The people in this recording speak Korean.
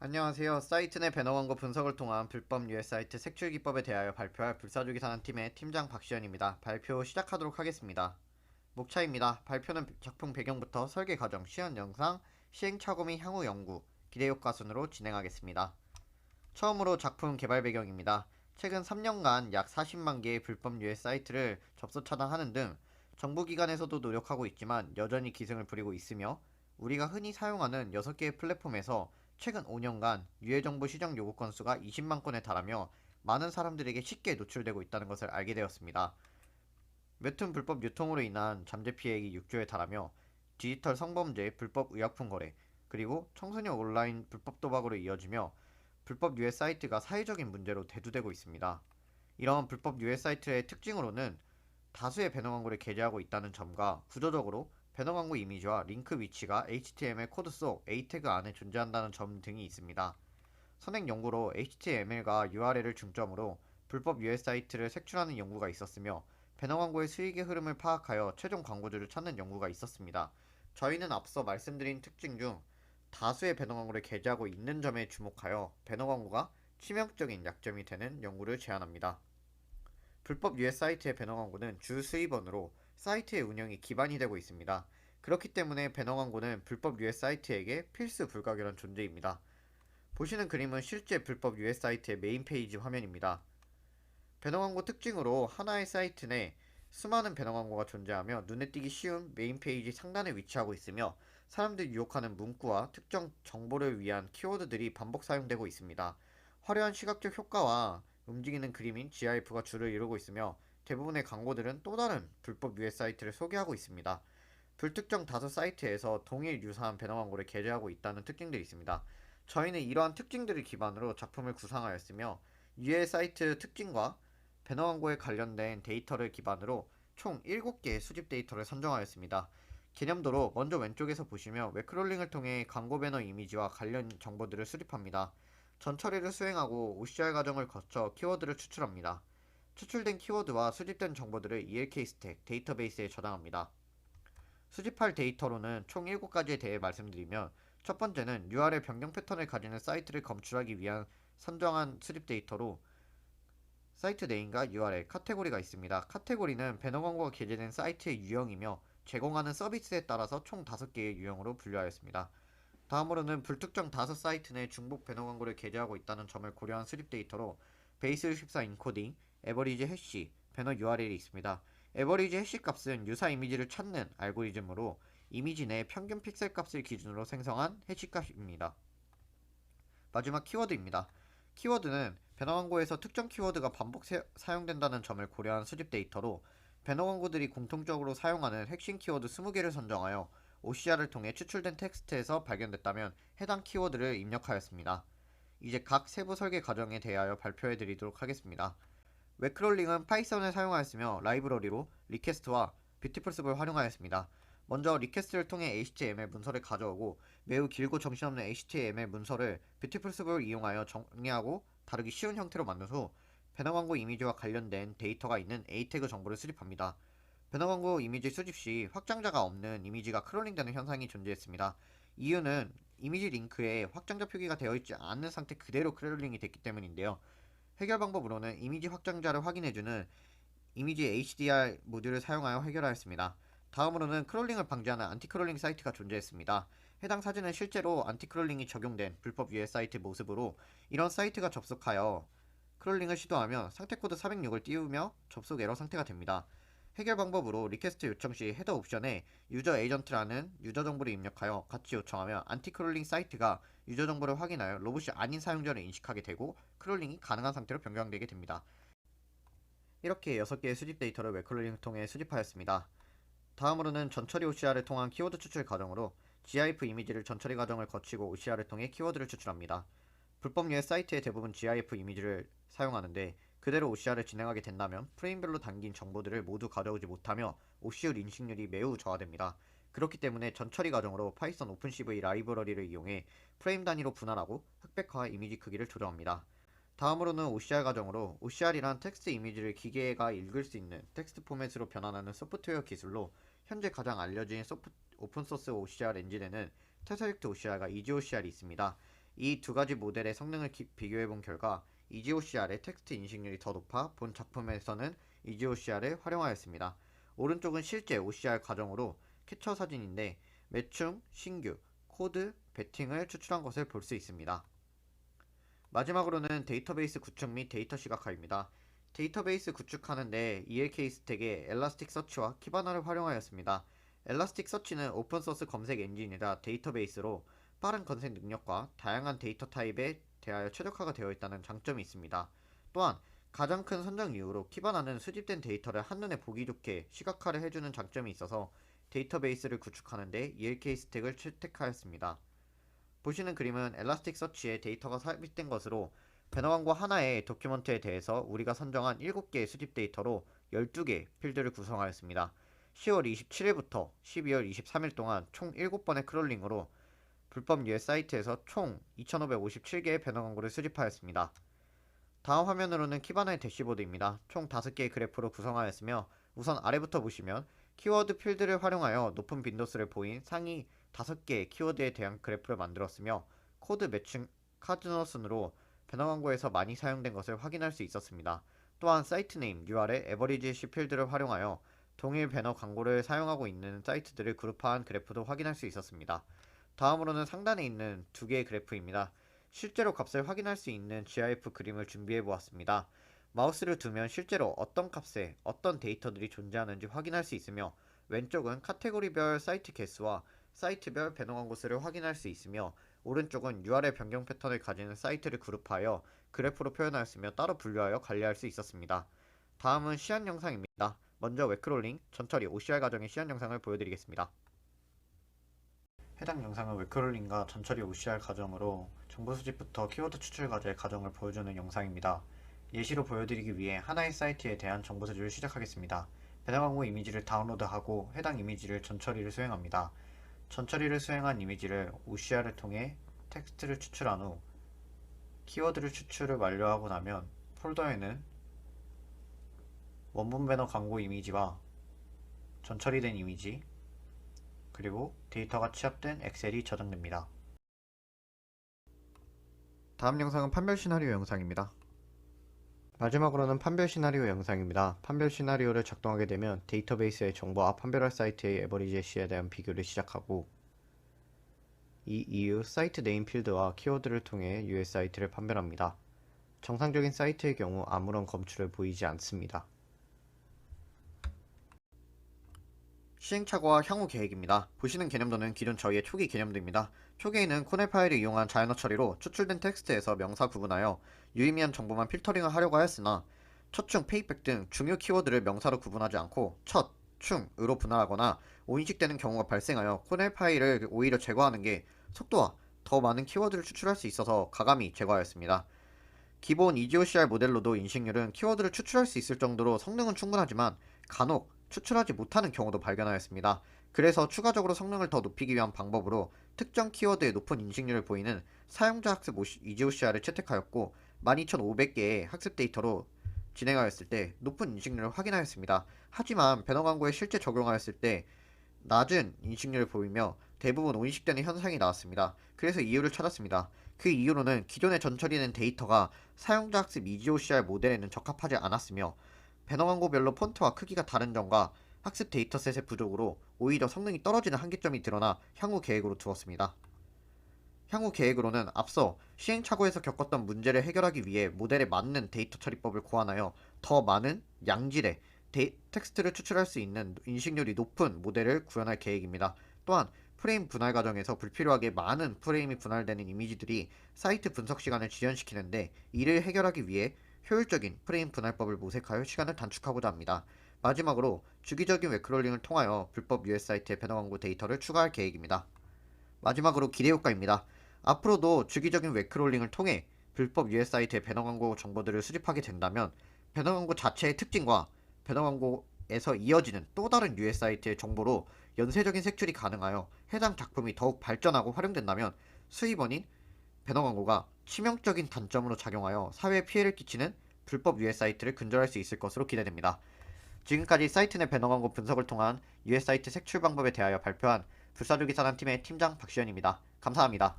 안녕하세요. 사이트 내 배너 광고 분석을 통한 불법 유해 사이트 색출 기법에 대하여 발표할 불사조기 산업팀의 팀장 박시현입니다. 발표 시작하도록 하겠습니다. 목차입니다. 발표는 작품 배경부터 설계 과정, 시연 영상, 시행착오 및 향후 연구, 기대 효과 순으로 진행하겠습니다. 처음으로 작품 개발 배경입니다. 최근 3년간 약 40만 개의 불법 유해 사이트를 접수 차단하는 등 정부기관에서도 노력하고 있지만 여전히 기승을 부리고 있으며 우리가 흔히 사용하는 6개의 플랫폼에서 최근 5년간 유해 정보 시정 요구 건수가 20만 건에 달하며 많은 사람들에게 쉽게 노출되고 있다는 것을 알게 되었습니다. 웹툰 불법 유통으로 인한 잠재 피해액이 6조에 달하며 디지털 성범죄, 불법 의약품 거래, 그리고 청소년 온라인 불법 도박으로 이어지며 불법 유해 사이트가 사회적인 문제로 대두되고 있습니다. 이러한 불법 유해 사이트의 특징으로는 다수의 배너 광고를 게재하고 있다는 점과 구조적으로 배너 광고 이미지와 링크 위치가 HTML 코드 속 A 태그 안에 존재한다는 점 등이 있습니다. 선행 연구로 HTML과 URL을 중점으로 불법 유해 사이트를 색출하는 연구가 있었으며 배너 광고의 수익의 흐름을 파악하여 최종 광고주를 찾는 연구가 있었습니다. 저희는 앞서 말씀드린 특징 중 다수의 배너 광고를 게재하고 있는 점에 주목하여 배너 광고가 치명적인 약점이 되는 연구를 제안합니다. 불법 유해 사이트의 배너 광고는 주 수입원으로 사이트의 운영이 기반이 되고 있습니다. 그렇기 때문에 배너 광고는 불법 유해 사이트에게 필수 불가결한 존재입니다. 보시는 그림은 실제 불법 유해 사이트의 메인 페이지 화면입니다. 배너 광고 특징으로 하나의 사이트 내 수많은 배너 광고가 존재하며 눈에 띄기 쉬운 메인 페이지 상단에 위치하고 있으며 사람들이 유혹하는 문구와 특정 정보를 위한 키워드들이 반복 사용되고 있습니다. 화려한 시각적 효과와 움직이는 그림인 GIF가 주를 이루고 있으며 대부분의 광고들은 또 다른 불법 유해 사이트를 소개하고 있습니다. 불특정 다수 사이트에서 동일 유사한 배너 광고를 게재하고 있다는 특징들이 있습니다. 저희는 이러한 특징들을 기반으로 작품을 구상하였으며 유해 사이트 특징과 배너 광고에 관련된 데이터를 기반으로 총 7개의 수집 데이터를 선정하였습니다. 개념도로 먼저 왼쪽에서 보시면 웹크롤링을 통해 광고 배너 이미지와 관련 정보들을 수집합니다. 전 처리를 수행하고 OCR 과정을 거쳐 키워드를 추출합니다. 추출된 키워드와 수집된 정보들을 ELK 스택 데이터베이스에 저장합니다. 수집할 데이터로는 총 7가지에 대해 말씀드리면 첫 번째는 URL 변경 패턴을 가지는 사이트를 검출하기 위한 선정한 수집 데이터로 사이트 네임과 URL, 카테고리가 있습니다. 카테고리는 배너 광고가 게재된 사이트의 유형이며 제공하는 서비스에 따라서 총 5개의 유형으로 분류하였습니다. 다음으로는 불특정 다수 사이트 내 중복 배너 광고를 게재하고 있다는 점을 고려한 수립 데이터로 베이스64 인코딩, 에버리지 해시, 배너 URL이 있습니다. 에버리지 해시 값은 유사 이미지를 찾는 알고리즘으로 이미지 내 평균 픽셀 값을 기준으로 생성한 해시 값입니다. 마지막 키워드입니다. 키워드는 배너 광고에서 특정 키워드가 반복 사용된다는 점을 고려한 수집 데이터로 배너 광고들이 공통적으로 사용하는 핵심 키워드 20개를 선정하여 OCR을 통해 추출된 텍스트에서 발견됐다면 해당 키워드를 입력하였습니다. 이제 각 세부 설계 과정에 대하여 발표해 드리도록 하겠습니다. 웹크롤링은 파이썬을 사용하였으며 라이브러리로 리퀘스트와 뷰티풀스를 활용하였습니다. 먼저 리퀘스트를 통해 HTML 문서를 가져오고 매우 길고 정신없는 HTML 문서를 뷰티풀스를 이용하여 정리하고 다루기 쉬운 형태로 만든 후 배너 광고 이미지와 관련된 데이터가 있는 A 태그 정보를 수집합니다. 배너 광고 이미지 수집 시 확장자가 없는 이미지가 크롤링되는 현상이 존재했습니다. 이유는 이미지 링크에 확장자 표기가 되어 있지 않은 상태 그대로 크롤링이 됐기 때문인데요. 해결 방법으로는 이미지 확장자를 확인해주는 이미지 HDR 모듈을 사용하여 해결하였습니다. 다음으로는 크롤링을 방지하는 안티크롤링 사이트가 존재했습니다. 해당 사진은 실제로 안티크롤링이 적용된 불법 유해 사이트 모습으로 이런 사이트가 접속하여 크롤링을 시도하며 상태 코드 406을 띄우며 접속 에러 상태가 됩니다. 해결 방법으로 리퀘스트 요청 시 헤더 옵션에 유저 에이전트라는 유저 정보를 입력하여 같이 요청하며 안티크롤링 사이트가 유저 정보를 확인하여 로봇이 아닌 사용자를 인식하게 되고 크롤링이 가능한 상태로 변경되게 됩니다. 이렇게 6개의 수집 데이터를 웹크롤링을 통해 수집하였습니다. 다음으로는 전처리 OCR을 통한 키워드 추출 과정으로 GIF 이미지를 전처리 과정을 거치고 OCR을 통해 키워드를 추출합니다. 불법 유해 사이트의 대부분 GIF 이미지를 사용하는데 그대로 OCR을 진행하게 된다면 프레임별로 담긴 정보들을 모두 가져오지 못하며 OCR 인식률이 매우 저하됩니다. 그렇기 때문에 전처리 과정으로 파이썬 오픈CV 라이브러리를 이용해 프레임 단위로 분할하고 흑백화 이미지 크기를 조정합니다. 다음으로는 OCR 과정으로 OCR이란 텍스트 이미지를 기계가 읽을 수 있는 텍스트 포맷으로 변환하는 소프트웨어 기술로 현재 가장 알려진 오픈소스 OCR 엔진에는 테서렉트 OCR과 이지 OCR이 있습니다. 이 두 가지 모델의 성능을 비교해본 결과 EGOCR의 텍스트 인식률이 더 높아 본 작품에서는 EGOCR을 활용하였습니다. 오른쪽은 실제 OCR 과정으로 캡처 사진인데 매충, 신규, 코드, 베팅을 추출한 것을 볼 수 있습니다. 마지막으로는 데이터베이스 구축 및 데이터 시각화입니다. 데이터베이스 구축하는데 ELK 스택에 엘라스틱 서치와 키바나를 활용하였습니다. 엘라스틱 서치는 오픈소스 검색 엔진이라 데이터베이스로 빠른 검색 능력과 다양한 데이터 타입에 대하여 최적화가 되어 있다는 장점이 있습니다. 또한 가장 큰 선정 이유로 키바나는 수집된 데이터를 한눈에 보기 좋게 시각화를 해주는 장점이 있어서 데이터베이스를 구축하는데 ELK 스택을 채택하였습니다. 보시는 그림은 엘라스틱 서치에 데이터가 삽입된 것으로 배너 광고 하나의 도큐먼트에 대해서 우리가 선정한 7개의 수집 데이터로 12개 필드를 구성하였습니다. 10월 27일부터 12월 23일 동안 총 7번의 크롤링으로 불법 US 사이트에서 총 2,557개의 배너 광고를 수집하였습니다. 다음 화면으로는 키바나의 대시보드입니다. 총 5개의 그래프로 구성하였으며 우선 아래부터 보시면 키워드 필드를 활용하여 높은 빈도수를 보인 상위 5개의 키워드에 대한 그래프를 만들었으며 코드 매칭 카드너 순으로 배너 광고에서 많이 사용된 것을 확인할 수 있었습니다. 또한 사이트 네임 UR의 에버리지 C 필드를 활용하여 동일 배너 광고를 사용하고 있는 사이트들을 그룹화한 그래프도 확인할 수 있었습니다. 다음으로는 상단에 있는 2개의 그래프입니다. 실제로 값을 확인할 수 있는 GIF 그림을 준비해 보았습니다. 마우스를 두면 실제로 어떤 값에 어떤 데이터들이 존재하는지 확인할 수 있으며 왼쪽은 카테고리별 사이트 개수와 사이트별 배너 광고 수를 확인할 수 있으며 오른쪽은 URL 변경 패턴을 가지는 사이트를 그룹하여 그래프로 표현하였으며 따로 분류하여 관리할 수 있었습니다. 다음은 시안 영상입니다. 먼저 웹크롤링, 전처리, OCR 과정의 시안 영상을 보여드리겠습니다. 해당 영상은 웹크롤링과 전처리 OCR 과정으로 정보 수집부터 키워드 추출까지의 과정을 보여주는 영상입니다. 예시로 보여드리기 위해 하나의 사이트에 대한 정보 수집을 시작하겠습니다. 배너 광고 이미지를 다운로드하고 해당 이미지를 전처리를 수행합니다. 전처리를 수행한 이미지를 OCR을 통해 텍스트를 추출한 후 키워드를 추출을 완료하고 나면 폴더에는 원본 배너 광고 이미지와 전처리된 이미지 그리고 데이터가 취합된 엑셀이 저장됩니다. 다음 영상은 판별 시나리오 영상입니다. 마지막으로는 판별 시나리오 영상입니다. 판별 시나리오를 작동하게 되면 데이터베이스의 정보와 판별할 사이트의 에버리지 C에 대한 비교를 시작하고 이 이후 사이트 네임 필드와 키워드를 통해 US 사이트를 판별합니다. 정상적인 사이트의 경우 아무런 검출을 보이지 않습니다. 시행착오와 향후 계획입니다. 보시는 개념도는 기존 저희의 초기 개념도입니다. 초기에는 코넬 파일을 이용한 자연어 처리로 추출된 텍스트에서 명사 구분하여 유의미한 정보만 필터링을 하려고 하였으나 첫충, 페이백 등 중요 키워드를 명사로 구분하지 않고 첫, 충, 으로 분할하거나 오인식되는 경우가 발생하여 코넬 파일을 오히려 제거하는 게 속도와 더 많은 키워드를 추출할 수 있어서 가감히 제거하였습니다. 기본 EGOCR 모델로도 인식률은 키워드를 추출할 수 있을 정도로 성능은 충분하지만 간혹 추출하지 못하는 경우도 발견하였습니다. 그래서 추가적으로 성능을 더 높이기 위한 방법으로 특정 키워드의 높은 인식률을 보이는 사용자 학습 EGOCR을 채택하였고 12,500개의 학습 데이터로 진행하였을 때 높은 인식률을 확인하였습니다. 하지만 배너 광고에 실제 적용하였을 때 낮은 인식률을 보이며 대부분 오인식되는 현상이 나왔습니다. 그래서 이유를 찾았습니다. 그 이유로는 기존에 전처리된 데이터가 사용자 학습 EGOCR 모델에는 적합하지 않았으며 배너 광고별로 폰트와 크기가 다른 점과 학습 데이터셋의 부족으로 오히려 성능이 떨어지는 한계점이 드러나 향후 계획으로 두었습니다. 향후 계획으로는 앞서 시행착오에서 겪었던 문제를 해결하기 위해 모델에 맞는 데이터 처리법을 고안하여 더 많은 양질의 텍스트를 추출할 수 있는 인식률이 높은 모델을 구현할 계획입니다. 또한 프레임 분할 과정에서 불필요하게 많은 프레임이 분할되는 이미지들이 사이트 분석 시간을 지연시키는데 이를 해결하기 위해 효율적인 프레임 분할법을 모색하여 시간을 단축하고자 합니다. 마지막으로 주기적인 웹크롤링을 통하여 불법 US 사이트의 배너 광고 데이터를 추가할 계획입니다. 마지막으로 기대 효과입니다. 앞으로도 주기적인 웹크롤링을 통해 불법 US 사이트의 배너 광고 정보들을 수집하게 된다면 배너 광고 자체의 특징과 배너 광고에서 이어지는 또 다른 US 사이트의 정보로 연쇄적인 색출이 가능하여 해당 작품이 더욱 발전하고 활용된다면 수입원인 배너 광고가 치명적인 단점으로 작용하여 사회에 피해를 끼치는 불법 US 사이트를 근절할 수 있을 것으로 기대됩니다. 지금까지 사이트 내 배너 광고 분석을 통한 US 사이트 색출 방법에 대하여 발표한 불사조기 사단팀의 팀장 박시현입니다. 감사합니다.